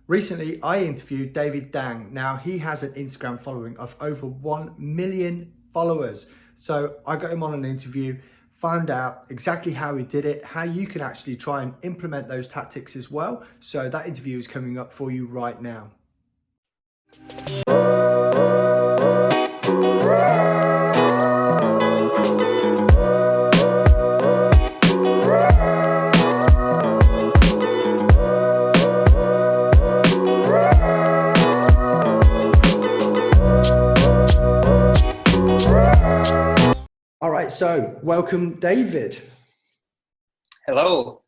Recently, I interviewed David Dang. Now, he has an Instagram following of over 1 million followers. So I got him on an interview, found out exactly how he did it, how you can actually try and implement those tactics as well. So that interview is coming up for you right now. All right, so welcome, David. Hello.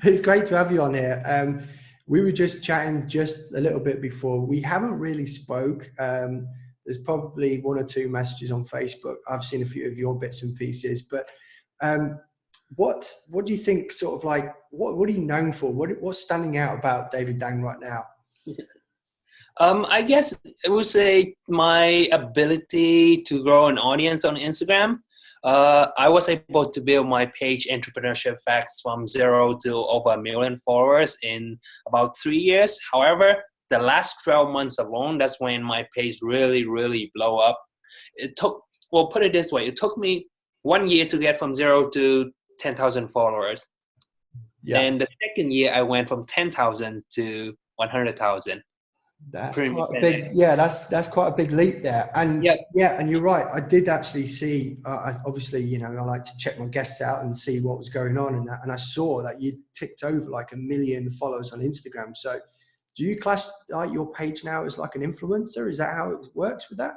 It's great to have you on here. We were just chatting just a little bit before. We haven't really spoke. There's probably one or two messages on Facebook. I've seen a few of your bits and pieces, but what do you think? Sort of like what are you known for? What's standing out about David Dang right now? I guess I would say my ability to grow an audience on Instagram. I was able to build my page Entrepreneurship Facts from zero to over 1 million followers in about 3 years. However, the last 12 months alone, that's when my page really blew up. Put it this way, it took me 1 year to get from zero to 10,000 followers. Yeah. And the second year, I went from 10,000 to 100,000. That's quite a big, yeah, that's quite a big leap there. And yeah, and you're right. I did actually see, obviously, you know, I like to check my guests out and see what was going on in that. And I saw that you ticked over like 1 million followers on Instagram. So do you class like your page now as like an influencer? Is that how it works with that?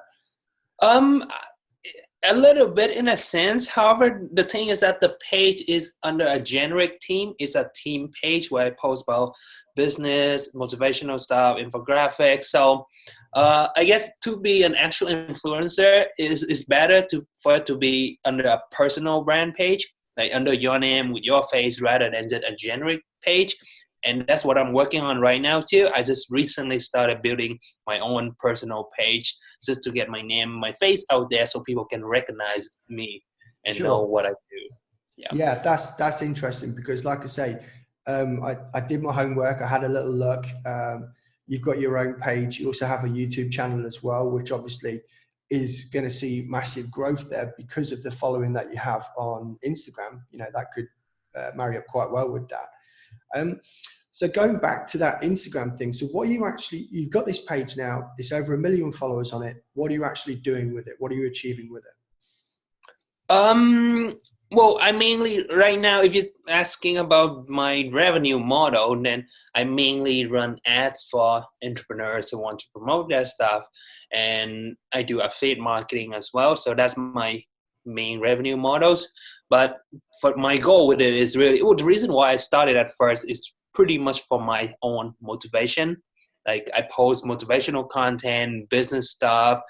A little bit in a sense. However, the thing is that the page is under a generic team. It's a team page where I post about business, motivational stuff, infographics. So I guess to be an actual influencer is better for it to be under a personal brand page, like under your name with your face rather than just a generic page. And that's what I'm working on right now too. I just recently started building my own personal page just to get my name, my face out there so people can recognize me and know what I do. Yeah, that's interesting because like I say, I did my homework. I had a little look. You've got your own page. You also have a YouTube channel as well, which obviously is going to see massive growth there because of the following that you have on Instagram. You know, that could marry up quite well with that. So going back to that Instagram thing, so what are you actually, you've got this page now, it's over 1 million followers on it. What are you actually doing with it? What are you achieving with it? Well, I mainly, right now, if you're asking about my revenue model, then I mainly run ads for entrepreneurs who want to promote their stuff. And I do affiliate marketing as well. So that's my main revenue models. But for my goal with it is really, the reason why I started at first is pretty much for my own motivation. Like I post motivational content, business stuff,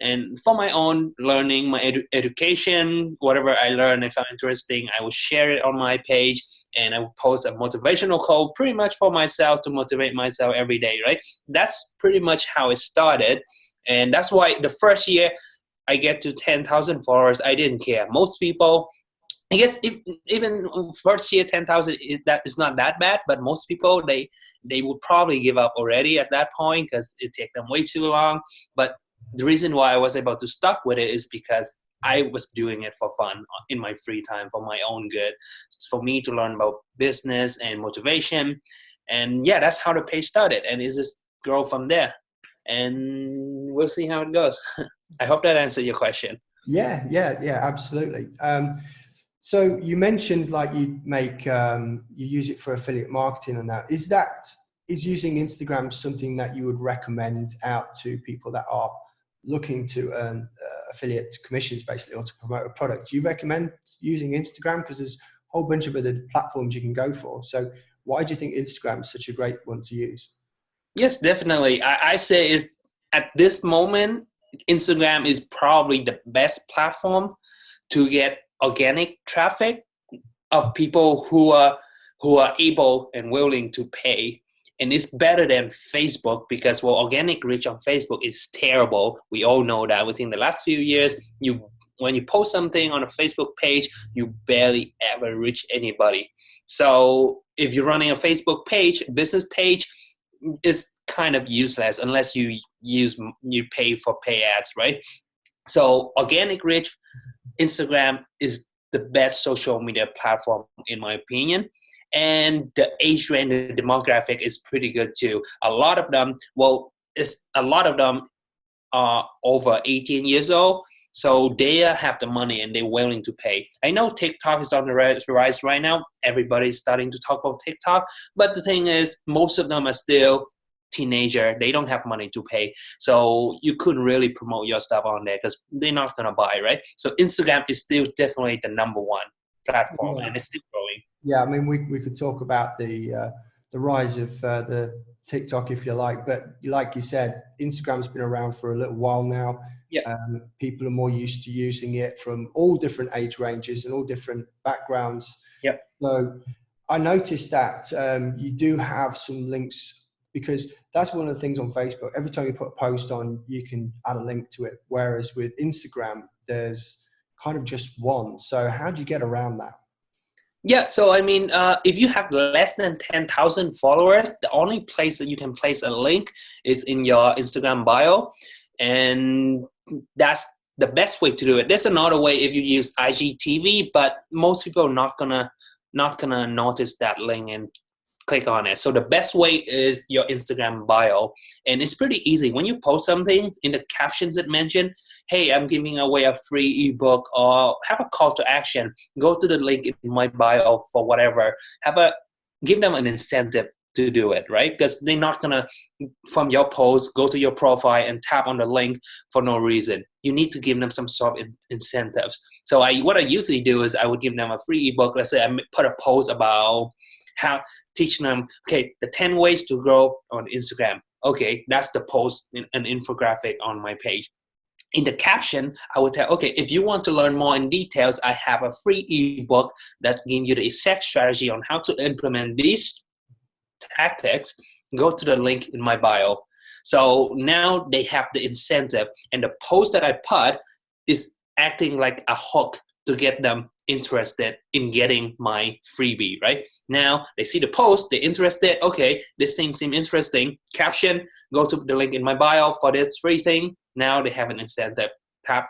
and for my own learning, my education, whatever I learn, if I'm interesting, I will share it on my page, and I will post a motivational quote pretty much for myself to motivate myself every day, right? That's pretty much how it started. And that's why the first year I get to 10,000 followers, I didn't care. Most people, I guess even first year 10,000 is not that bad, but most people they would probably give up already at that point because it take them way too long. But the reason why I was able to stuck with it is because I was doing it for fun in my free time for my own good. It's for me to learn about business and motivation, and yeah, that's how the page started, and it just grow from there. And we'll see how it goes. I hope that answered your question. Yeah, absolutely. So you mentioned like you make, you use it for affiliate marketing and that. Is using Instagram something that you would recommend out to people that are looking to earn affiliate commissions basically, or to promote a product? Do you recommend using Instagram? Because there's a whole bunch of other platforms you can go for. So why do you think Instagram is such a great one to use? Yes, definitely. I say is at this moment, Instagram is probably the best platform to get organic traffic of people who are able and willing to pay. And it's better than Facebook because organic reach on Facebook is terrible. We all know that within the last few years, when you post something on a Facebook page, you barely ever reach anybody. So if you're running a Facebook page, business page, is kind of useless unless you pay for pay ads, right? So organic reach, Instagram is the best social media platform in my opinion. And the age range, the demographic is pretty good too. A lot of them, are over 18 years old. So they have the money and they're willing to pay. I know TikTok is on the rise right now. Everybody's starting to talk about TikTok. But the thing is, most of them are still teenager. They don't have money to pay. So you couldn't really promote your stuff on there because they're not going to buy, right? So Instagram is still definitely the number one platform, and it's still growing. Yeah, I mean, we could talk about the rise of the TikTok if you like, but like you said, Instagram's been around for a little while now. Yeah. People are more used to using it from all different age ranges and all different backgrounds. Yeah. So I noticed that you do have some links, because that's one of the things on Facebook. Every time you put a post on, you can add a link to it. Whereas with Instagram, there's kind of just one. So how do you get around that? Yeah, so I mean, if you have less than 10,000 followers, the only place that you can place a link is in your Instagram bio. And that's the best way to do it. There's another way if you use IGTV, but most people are not gonna notice that link and click on it. So the best way is your Instagram bio. And it's pretty easy. When you post something, in the captions it mentioned, hey, I'm giving away a free ebook, or have a call to action. Go to the link in my bio for whatever. Give them an incentive to do it, right? Because they're not gonna, from your post, go to your profile and tap on the link for no reason. You need to give them some sort of incentives. So what I usually do is I would give them a free ebook. Let's say I put a post about how teaching them, okay, the 10 ways to grow on Instagram. Okay, that's the post, an infographic on my page. In the caption, I would tell, okay, if you want to learn more in details, I have a free ebook that gives you the exact strategy on how to implement these tactics. Go to the link in my bio. So now they have the incentive, and the post that I put is acting like a hook to get them interested in getting my freebie, right? Now they see the post, they're interested. Okay, this thing seems interesting. Caption, go to the link in my bio for this free thing. Now they have an incentive.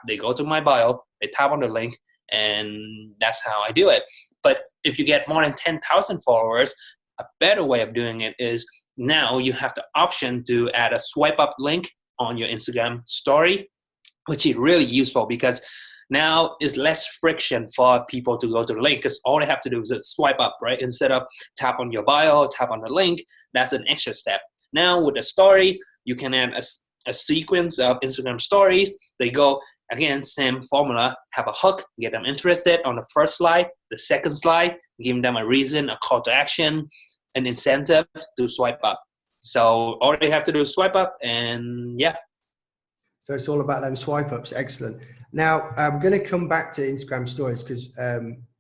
They go to my bio, they tap on the link, and that's how I do it. But if you get more than 10,000 followers, a better way of doing it is now you have the option to add a swipe up link on your Instagram story, which is really useful because now is less friction for people to go to the link, because all they have to do is just swipe up, right? Instead of tap on your bio, tap on the link. That's an extra step. Now with the story, you can add a sequence of Instagram stories. They go, again, same formula, have a hook, get them interested on the first slide, the second slide, give them a reason, a call to action, an incentive to swipe up. So all they have to do is swipe up, and yeah. So it's all about them swipe ups. Excellent. Now I'm going to come back to Instagram stories, because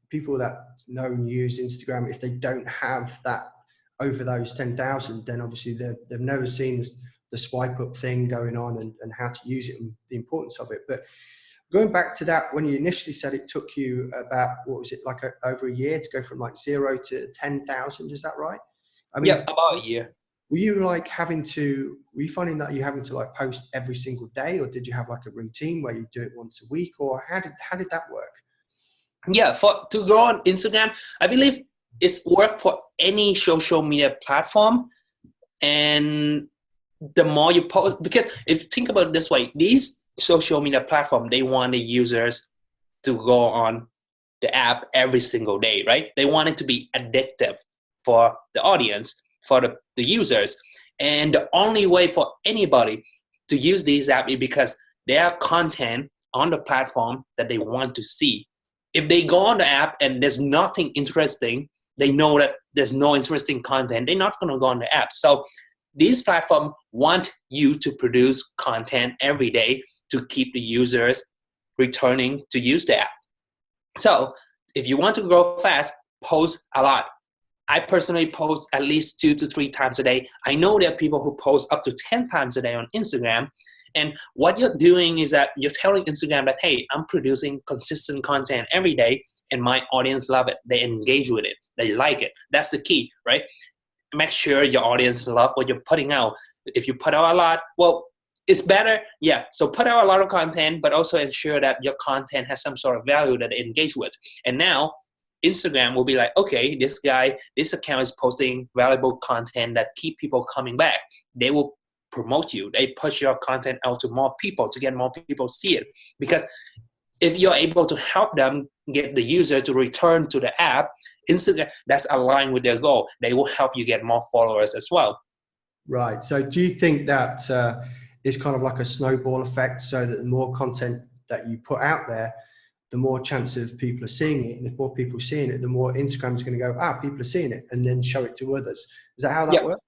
people that know and use Instagram, if they don't have that over those 10,000, then obviously they've never seen the swipe up thing going on and how to use it and the importance of it. But going back to that, when you initially said it took you about, what was it, like over a year to go from like 0 to 10,000, is that right? I mean, yeah, about a year. Were you finding that you're having to like post every single day, or did you have like a routine where you do it once a week, or how did that work? Yeah, to grow on Instagram, I believe it's work for any social media platform. And the more you post, because if you think about it this way, these social media platform, they want the users to go on the app every single day, right? They want it to be addictive for the audience, for the users. And the only way for anybody to use these apps is because there are content on the platform that they want to see. If they go on the app and there's nothing interesting, they know that there's no interesting content, they're not going to go on the app. So these platforms want you to produce content every day to keep the users returning to use the app. So if you want to grow fast, post a lot. I personally post at least 2 to 3 times a day. I know there are people who post up to 10 times a day on Instagram. And what you're doing is that you're telling Instagram that, hey, I'm producing consistent content every day and my audience love it. They engage with it. They like it. That's the key, right? make sure your audience love what you're putting out. If you put out a lot, well, it's better. Yeah. So put out a lot of content, but also ensure that your content has some sort of value that they engage with. And now Instagram will be like, okay, this guy, this account is posting valuable content that keep people coming back. They will promote you. They push your content out to more people to get more people see it. Because if you're able to help them get the user to return to the app, Instagram, that's aligned with their goal. They will help you get more followers as well. Right. So do you think that it's kind of like a snowball effect, so that the more content that you put out there, the more chance of people are seeing it, and if more people are seeing it, the more Instagram's going to go, people are seeing it, and then show it to others. Is that how that works?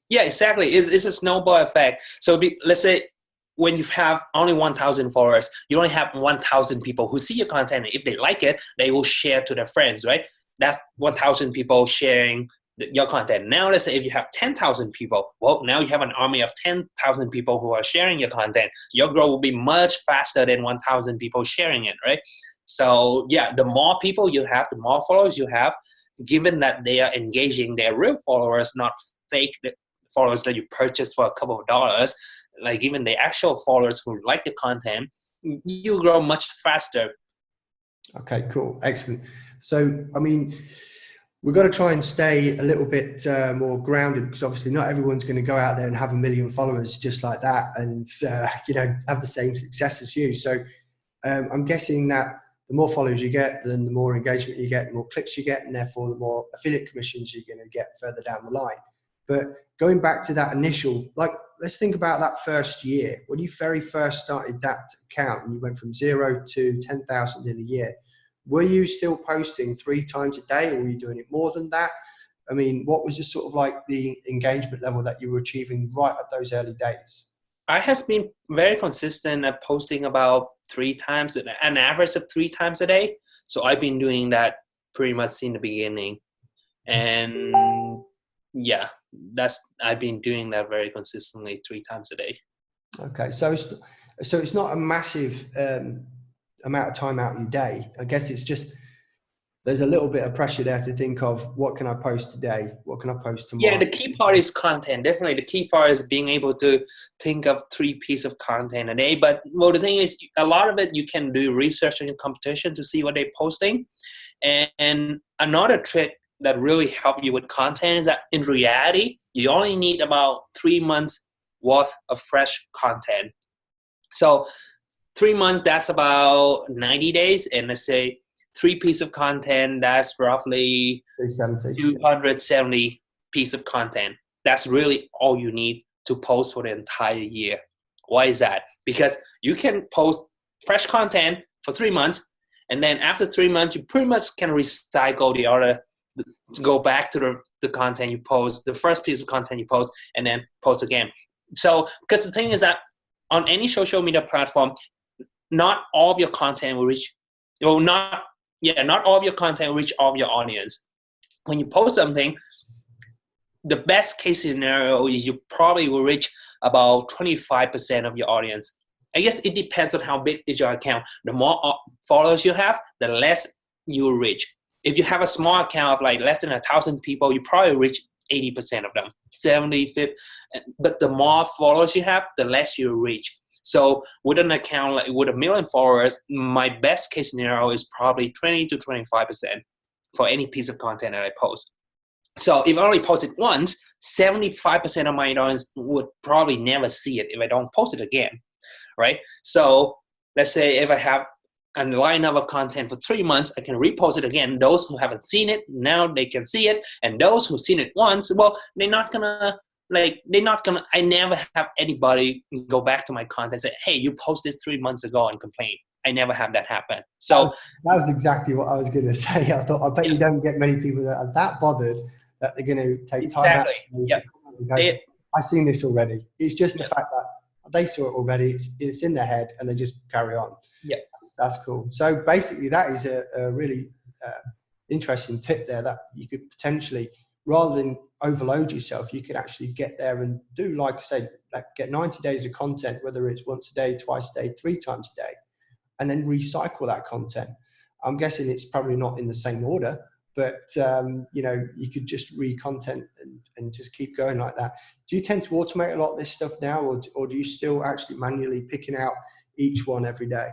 Yeah, exactly. It's a snowball effect. So let's say when you have only 1,000 followers, you only have 1,000 people who see your content. If they like it, they will share to their friends, right? That's 1,000 people sharing your content. Now, let's say if you have 10,000 people, well, now you have an army of 10,000 people who are sharing your content. Your growth will be much faster than 1,000 people sharing it, right? So yeah, the more people you have, the more followers you have, given that they are engaging their real followers, not fake followers that you purchase for a couple of dollars, like even the actual followers who like the content, you grow much faster. Okay, cool. Excellent. So, I mean, we've got to try and stay a little bit more grounded, because obviously not everyone's going to go out there and have 1 million followers just like that and, have the same success as you. So I'm guessing that the more followers you get, then the more engagement you get, the more clicks you get, and therefore the more affiliate commissions you're going to get further down the line. But going back to that initial, let's think about that first year. When you very first started that account and you went from 0 to 10,000 in a year, were you still posting 3 times a day, or were you doing it more than that? I mean, what was just sort of like the engagement level that you were achieving right at those early days? I has been very consistent at posting about 3 times, an average of 3 times a day. So I've been doing that pretty much since the beginning. And yeah, I've been doing that very consistently 3 times a day. Okay. So it's not a massive amount of time out of your day. I guess it's just, there's a little bit of pressure there to think of, what can I post today? What can I post tomorrow? Yeah, the key part is content. Definitely the key part is being able to think of 3 pieces of content a day. But well, the thing is, a lot of it you can do research on your competition to see what they're posting. And another trick that really help you with content is that in reality, you only need about 3 months worth of fresh content. So 3 months, that's about 90 days. And let's say 3 pieces of content, that's roughly 270 pieces of content. That's really all you need to post for the entire year. Why is that? Because you can post fresh content for 3 months, and then after 3 months, you pretty much can recycle the other, go back to the content you post, the first piece of content you post, and then post again. So, because the thing is that on any social media platform, not all of your content will reach, well, not all of your content will reach all of your audience. When you post something, the best case scenario is you probably will reach about 25% of your audience. I guess it depends on how big is your account. The more followers you have, the less you will reach. If you have a small account of like less than 1,000 people, you probably reach 80% of them, 70, 50. But the more followers you have, the less you reach. So with an account like with 1 million followers, my best case scenario is probably 20 to 25% for any piece of content that I post. So if I only post it once, 75% of my audience would probably never see it if I don't post it again, right? So let's say if I have a lineup of content for 3 months, I can repost it again. Those who haven't seen it, now they can see it. And those who've seen it once, well, I never have anybody go back to my content and say, hey, you posted 3 months ago and complain. I never have that happen. So that was exactly what I was going to say. I bet you don't get many people that are that bothered that they're going to take time out. Yeah. I've seen this already. It's just the fact that they saw it already. It's in their head and they just carry on. Yeah. That's cool. So basically that is a really interesting tip there, that you could potentially, rather than overload yourself, you could actually get there and do, like I said, like get 90 days of content, whether it's once a day, twice a day, 3 times a day, and then recycle that content. I'm guessing it's probably not in the same order, but you know, you could just read content and just keep going like that. Do you tend to automate a lot of this stuff now, or do you still actually manually picking out each one every day?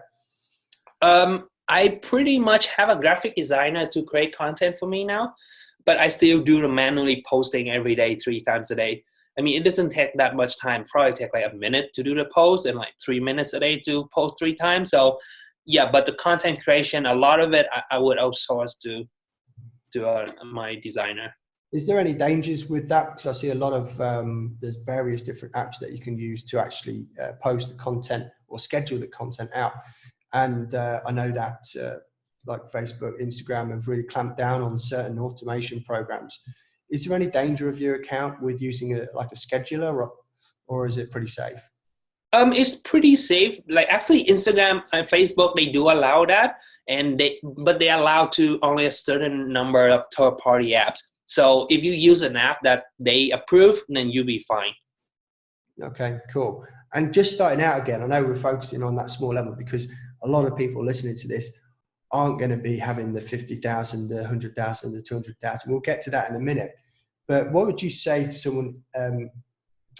I pretty much have a graphic designer to create content for me now, but I still do the manually posting every day, 3 times a day. I mean, it doesn't take that much time. Probably take like a minute to do the post and like 3 minutes a day to post 3 times. So yeah, but the content creation, a lot of it, I would outsource to my designer. Is there any dangers with that? Because I see a lot of, there's various different apps that you can use to actually post the content or schedule the content out. And I know that like Facebook, Instagram have really clamped down on certain automation programs. Is there any danger of your account with using like a scheduler, or is it pretty safe? It's pretty safe. Like actually Instagram and Facebook, they do allow that, but they allow to only a certain number of third-party apps. So if you use an app that they approve, then you'll be fine. Okay, cool. And just starting out again, I know we're focusing on that small level because a lot of people listening to this aren't going to be having the 50,000, the 100,000, the 200,000. We'll get to that in a minute. But what would you say to someone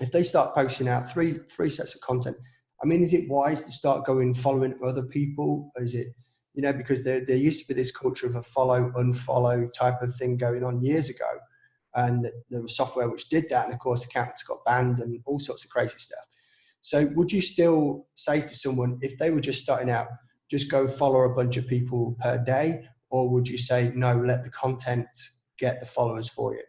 if they start posting out three sets of content? I mean, is it wise to start going following other people? Or is it, you know, because there used to be this culture of a follow, unfollow type of thing going on years ago. And there was software which did that. And of course, accounts got banned and all sorts of crazy stuff. So would you still say to someone, if they were just starting out, just go follow a bunch of people per day? Or would you say, no, let the content get the followers for you?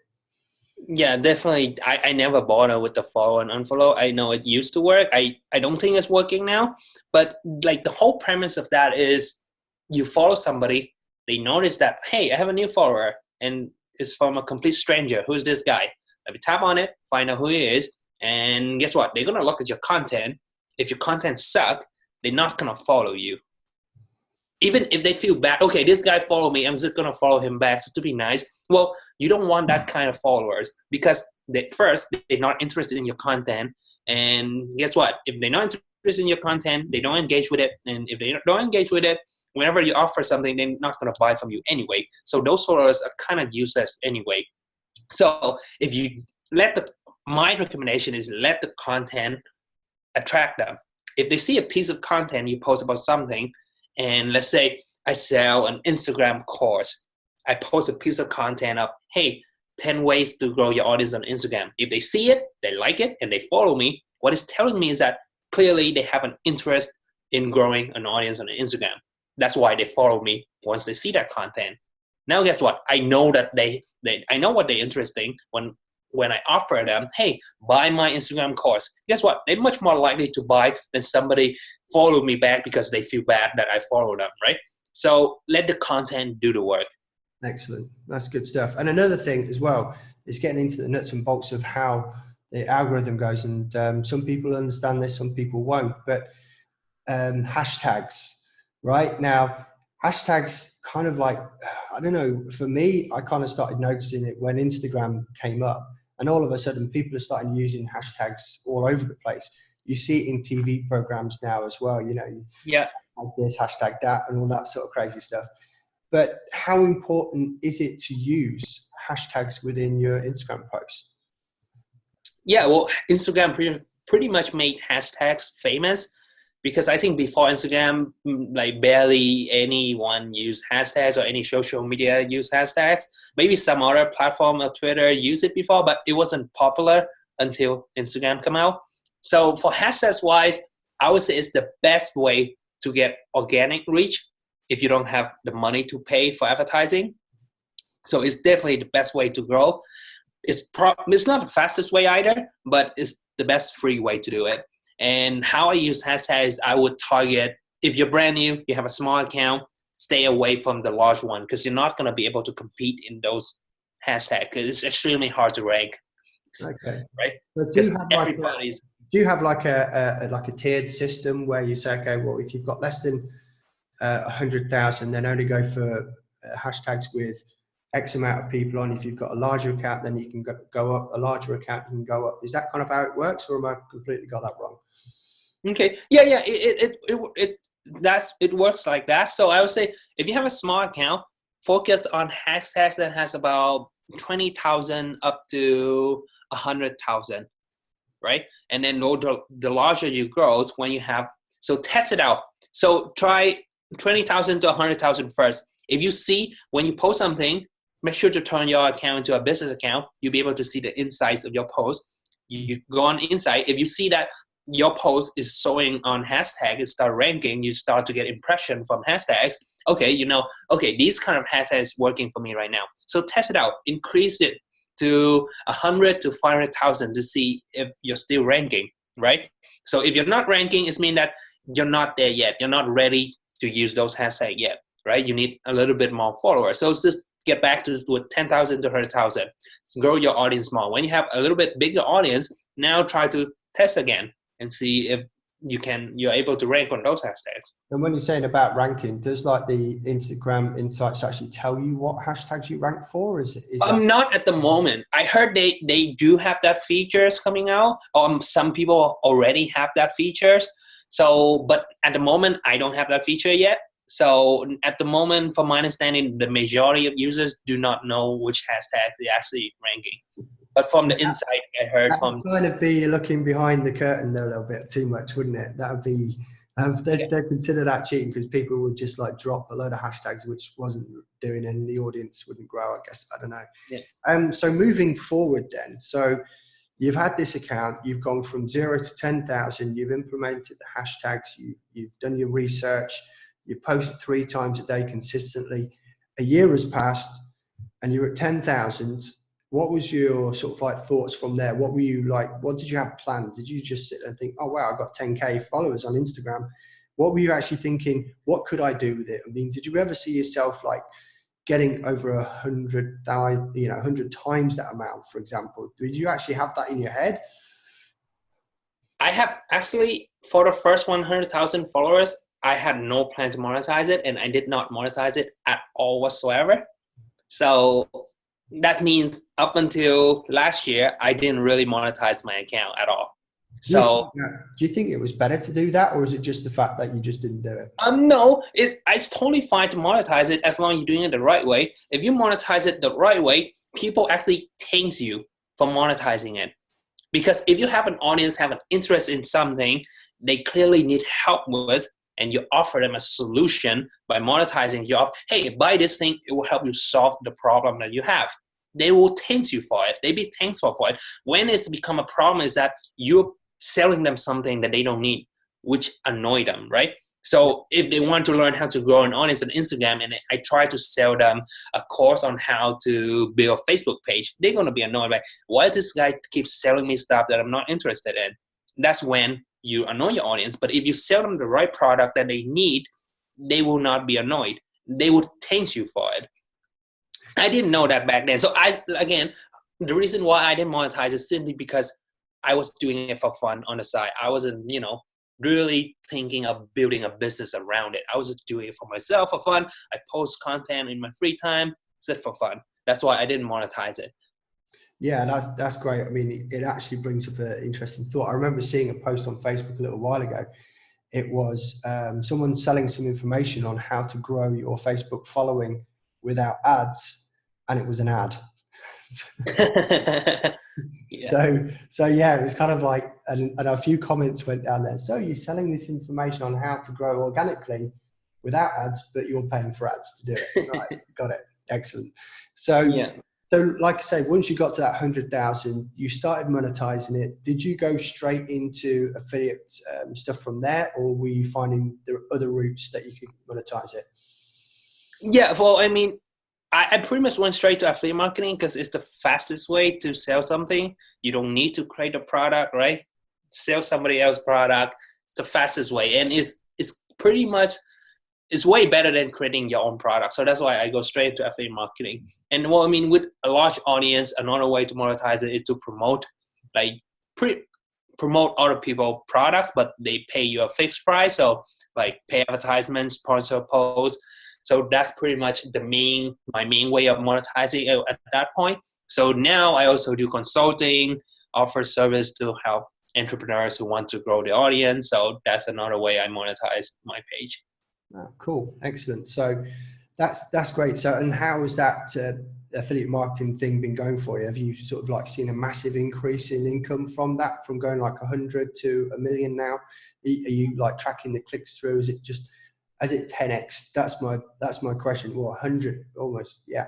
Yeah, definitely. I never bother with the follow and unfollow. I know it used to work. I don't think it's working now. But like the whole premise of that is you follow somebody, they notice that, hey, I have a new follower and it's from a complete stranger. Who's this guy? Let me tap on it, find out who he is. And guess what? They're going to look at your content. If your content sucks, they're not going to follow you. Even if they feel bad, okay, this guy followed me, I'm just going to follow him back just to be nice. Well, you don't want that kind of followers because they're not interested in your content. And guess what? If they're not interested in your content, they don't engage with it. And if they don't engage with it, whenever you offer something, they're not going to buy from you anyway. So those followers are kind of useless anyway. So if you my recommendation is let the content attract them. If they see a piece of content you post about something, and let's say I sell an Instagram course, I post a piece of content of, hey, 10 ways to grow your audience on Instagram. If they see it, they like it, and they follow me, what it's telling me is that clearly they have an interest in growing an audience on Instagram. That's why they follow me once they see that content. Now, guess what? I know that I know what they're interested in when I offer them, hey, buy my Instagram course. Guess what? They're much more likely to buy than somebody follow me back because they feel bad that I follow them, right? So let the content do the work. Excellent. That's good stuff. And another thing as well is getting into the nuts and bolts of how the algorithm goes. And some people understand this, some people won't. But hashtags, right? Now, hashtags kind of like, I don't know, for me, I kind of started noticing it when Instagram came up. And all of a sudden, people are starting using hashtags all over the place. You see it in TV programs now as well, you know, yeah, like this, hashtag that, and all that sort of crazy stuff. But how important is it to use hashtags within your Instagram post? Yeah, well, Instagram pretty much made hashtags famous because I think before Instagram, like barely anyone used hashtags or any social media used hashtags. Maybe some other platform or Twitter used it before, but it wasn't popular until Instagram came out. So for hashtags wise, I would say it's the best way to get organic reach if you don't have the money to pay for advertising. So it's definitely the best way to grow. It's not the fastest way either, but it's the best free way to do it. And how I use hashtags, I would target, if you're brand new, you have a small account, stay away from the large one because you're not going to be able to compete in those hashtags because it's extremely hard to rank. Okay. Right? So do you have like a tiered system where you say, okay, well, if you've got less than 100,000, then only go for hashtags with X amount of people on. If you've got a larger account, then you can go up. A larger account, you can go up. Is that kind of how it works, or am I completely got that wrong? Okay. Yeah. It works like that. So I would say if you have a small account, focus on hashtags that has about 20,000 up to 100,000, right? And then the larger you grow, when you have, so test it out. So try 20,000 to 100,000 first. If you see when you post something, make sure to turn your account into a business account. You'll be able to see the insights of your post. You go on insight. If you see that your post is showing on hashtag, it start ranking, you start to get impression from hashtags. Okay, you know, okay, these kind of hashtags working for me right now. So test it out, increase it to 100 to 500,000 to see if you're still ranking, right? So if you're not ranking, it means that you're not there yet. You're not ready to use those hashtags yet, right? You need a little bit more followers. So just get back to 10,000 to 100,000. So grow your audience more. When you have a little bit bigger audience, now try to test again and see if you're able to rank on those hashtags. And when you're saying about ranking, does like the Instagram insights actually tell you what hashtags you rank for? Is that... Not at the moment. I heard they do have that features coming out. Some people already have that features. So, but at the moment, I don't have that feature yet. So at the moment, from my understanding, the majority of users do not know which hashtag they're actually ranking. But from the insight I heard that from... would kind of be looking behind the curtain there a little bit too much, wouldn't it? That would be... they'd consider that cheating because people would just like drop a load of hashtags which wasn't doing, and the audience wouldn't grow, I guess. I don't know. Yeah. So moving forward then, so you've had this account, you've gone from 0 to 10,000, you've implemented the hashtags, you've done your research, you post 3 times a day consistently. A year has passed and you're at 10,000. What was your sort of like thoughts from there? What were you like, what did you have planned? Did you just sit and think, oh wow, I've got 10K followers on Instagram? What were you actually thinking? What could I do with it? I mean, did you ever see yourself like getting over 100 times that amount, for example? Did you actually have that in your head? I have actually, for the first 100,000 followers, I had no plan to monetize it, and I did not monetize it at all whatsoever. So that means up until last year, I didn't really monetize my account at all. So do you think it was better to do that, or is it just the fact that you just didn't do it? No, it's totally fine to monetize it as long as you're doing it the right way. If you monetize it the right way, people actually thank you for monetizing it. Because if you have an audience, have an interest in something they clearly need help with, and you offer them a solution by monetizing your, hey, buy this thing, it will help you solve the problem that you have. They will thank you for it. They be thankful for it. When it's become a problem is that you're selling them something that they don't need, which annoy them, right? So if they want to learn how to grow an audience on Instagram, and I try to sell them a course on how to build a Facebook page, they're going to be annoyed, like, why does this guy keep selling me stuff that I'm not interested in? That's when you annoy your audience. But if you sell them the right product that they need, they will not be annoyed. They would thank you for it. I didn't know that back then. So the reason why I didn't monetize is simply because I was doing it for fun on the side. I wasn't, really thinking of building a business around it. I was just doing it for myself for fun. I post content in my free time, sit for fun. That's why I didn't monetize it. Yeah, that's great. I mean, it actually brings up an interesting thought. I remember seeing a post on Facebook a little while ago. It was someone selling some information on how to grow your Facebook following without ads, and it was an ad. Yeah. So yeah, it was kind of like, and a few comments went down there. So you're selling this information on how to grow organically without ads, but you're paying for ads to do it. Right, got it. Excellent. So yes. So like I say, once you got to that 100,000, you started monetizing it. Did you go straight into affiliate stuff from there, or were you finding there are other routes that you could monetize it? Yeah, well, I mean, I pretty much went straight to affiliate marketing because it's the fastest way to sell something. You don't need to create a product, right? Sell somebody else's product. It's the fastest way, and it's pretty much, it's way better than creating your own product. So that's why I go straight to affiliate marketing. And well, I mean, with a large audience, another way to monetize it is to promote, promote other people's products, but they pay you a fixed price. So like pay advertisements, sponsor posts. So that's pretty much my main way of monetizing at that point. So now I also do consulting, offer service to help entrepreneurs who want to grow the audience. So that's another way I monetize my page. Oh, cool. Excellent. So That's great. So, and how has that affiliate marketing thing been going for you? Have you sort of like seen a massive increase in income from that, from going like 100 to a million now? Are you like tracking the clicks through? Is it just, has it 10x? That's my question. Well, 100 almost, yeah.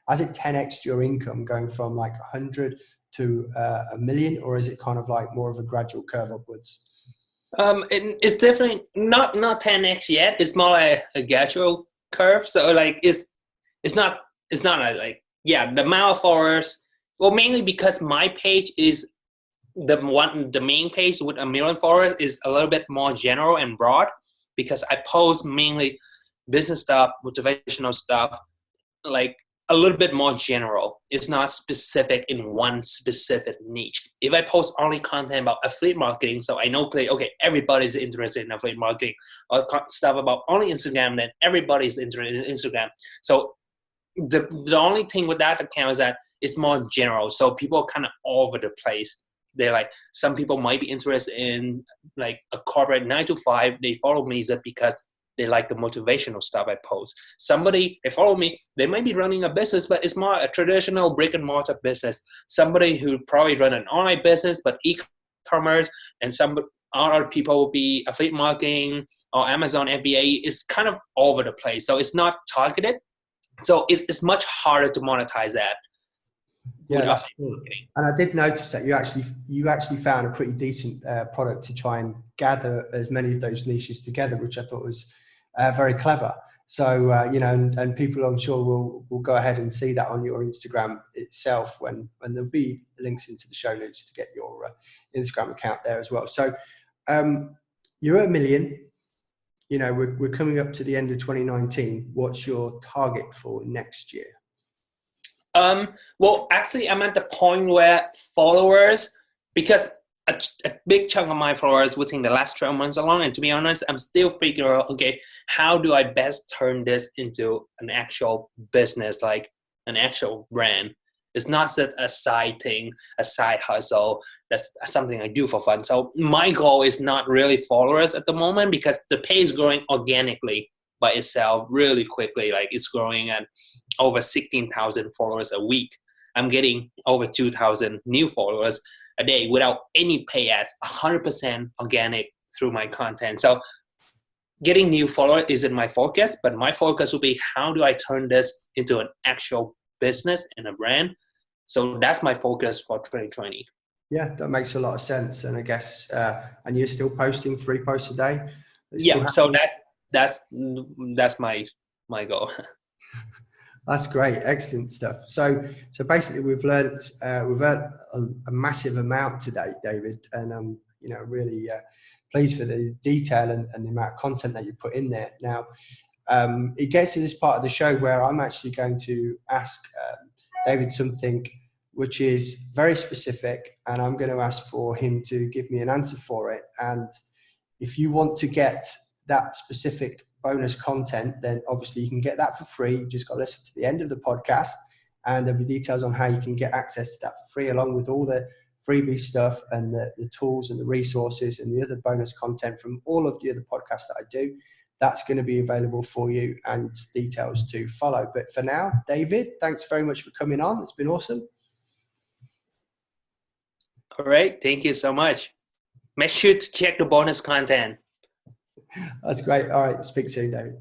Has it 10x your income going from like 100 to a million, or is it kind of like more of a gradual curve upwards? It's definitely not 10x yet. It's more like a gradual curve. So like it's not like, yeah, the amount of followers. Well, mainly because my page is the main page with 1 million followers is a little bit more general and broad, because I post mainly business stuff, motivational stuff, like a little bit more general. It's not specific in one specific niche. If I post only content about affiliate marketing, so I know okay, everybody's interested in affiliate marketing, or stuff about only Instagram, then everybody's interested in Instagram. So the only thing with that account is that it's more general. So people are kind of all over the place. They're like, some people might be interested in like a corporate 9 to 5. They follow me because they like the motivational stuff I post. Somebody, they follow me, they might be running a business, but it's more a traditional brick and mortar business. Somebody who probably run an online business, but e-commerce, and some other people will be affiliate marketing or Amazon FBA. Is kind of all over the place. So it's not targeted. So it's much harder to monetize that. Yeah, that's cool. And I did notice that you actually found a pretty decent product to try and gather as many of those niches together, which I thought was very clever. So you know, and people I'm sure will go ahead and see that on your Instagram itself when there'll be links into the show notes to get your Instagram account there as well. So you're at 1 million. You know, we're coming up to the end of 2019. What's your target for next year? Well, actually, I'm at the point where followers, because a big chunk of my followers within the last 12 months alone, and to be honest, I'm still figuring out, okay, how do I best turn this into an actual business, like an actual brand? It's not just a side thing, a side hustle. That's something I do for fun. So my goal is not really followers at the moment, because the page is growing organically by itself really quickly. Like it's growing at over 16,000 followers a week. I'm getting over 2,000 new followers a day without any pay ads, 100% organic through my content. So getting new followers isn't my focus, but my focus will be, how do I turn this into an actual business and a brand? So that's my focus for 2020. Yeah, that makes a lot of sense. And I guess, and you're still posting 3 posts a day? Yeah, so that's my goal. That's great, excellent stuff. So basically, we've learned a massive amount today, David, and you know, really pleased for the detail and the amount of content that you put in there. Now, it gets to this part of the show where I'm actually going to ask David something which is very specific, and I'm going to ask for him to give me an answer for it. And if you want to get that specific bonus content, then obviously you can get that for free. You just got to listen to the end of the podcast, and there'll be details on how you can get access to that for free, along with all the freebie stuff and the tools and the resources and the other bonus content from all of the other podcasts that I do. That's going to be available for you, and details to follow. But for now, David, thanks very much for coming on. It's been awesome. All right. Thank you so much. Make sure to check the bonus content. That's great. All right. Speak soon, David.